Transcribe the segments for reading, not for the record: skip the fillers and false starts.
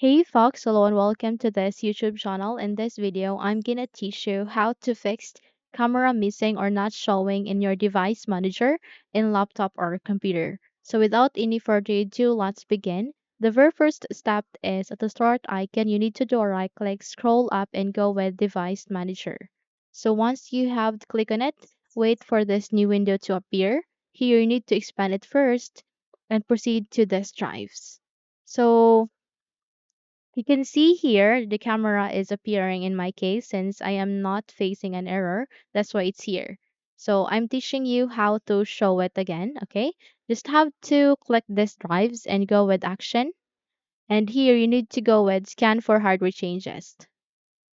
Hey folks, hello and welcome to this YouTube channel. In this video, I'm gonna teach you how to fix camera missing or not showing in your device manager in laptop or computer. So without any further ado, let's begin. The very first step is at the start icon, you need to do a right click, scroll up and go with device manager. So once you have click on it, wait for this new window to appear. Here you need to expand it first and proceed to disk drives. So you can see here the camera is appearing in my case since I am not facing an error. That's why it's here. So I'm teaching you how to show it again. Okay. Just have to click this drives and go with action. And here you need to go with scan for hardware changes.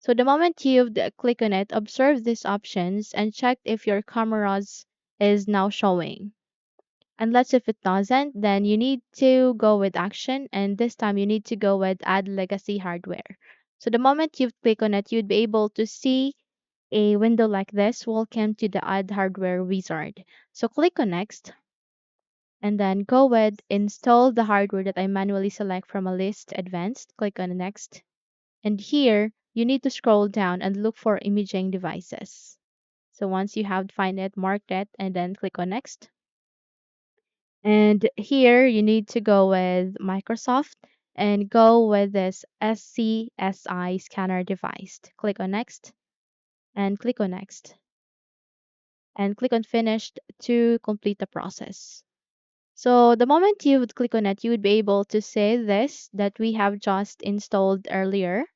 So the moment you click on it, observe these options and check if your cameras is now showing. Unless if it doesn't, then you need to go with action and this time you need to go with add legacy hardware. So the moment you click on it, you'd be able to see a window like this. Welcome to the add hardware wizard. So click on next and then go with install the hardware that I manually select from a list advanced. Click on next. And here you need to scroll down and look for imaging devices. So once you have find it, mark that and then click on next. And here you need to go with Microsoft and go with this SCSI scanner device. Click on next and click on next and click on finished to complete the process. So the moment you would click on it, you would be able to say this that we have just installed earlier.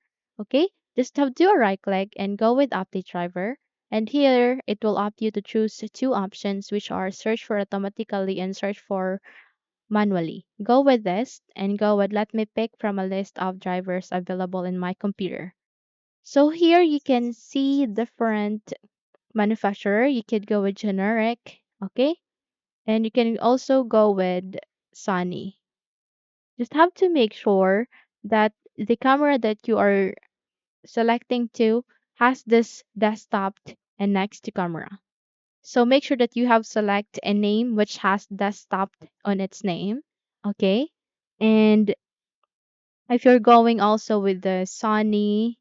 Okay, just have to do a right click and go with update driver. And here it will opt you to choose two options, which are search for automatically and search for manually. Go with this and go with let me pick from a list of drivers available in my computer. So here you can see different manufacturer. You could go with generic, okay? And you can also go with Sony. Just have to make sure that the camera that you are selecting to has this desktop and next to camera. So make sure that you have select a name which has desktop on its name, okay? And if you're going also with the Sony,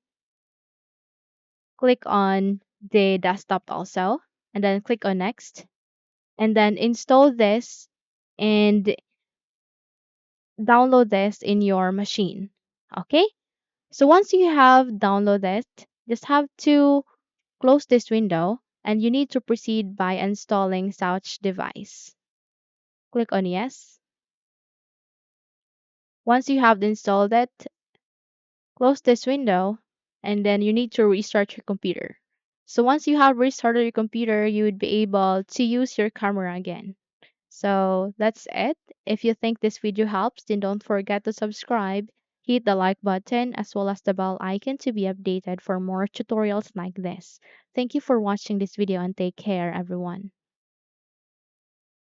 click on the desktop also, and then click on next, and then install this and download this in your machine. Okay? So once you have downloaded it, just have to close this window and you need to proceed by installing such device. Click on yes. Once you have installed it, close this window and then you need to restart your computer. So once you have restarted your computer, you would be able to use your camera again. So that's it. If you think this video helps, then don't forget to subscribe, hit the like button as well as the bell icon to be updated for more tutorials like this. Thank you for watching this video and take care everyone.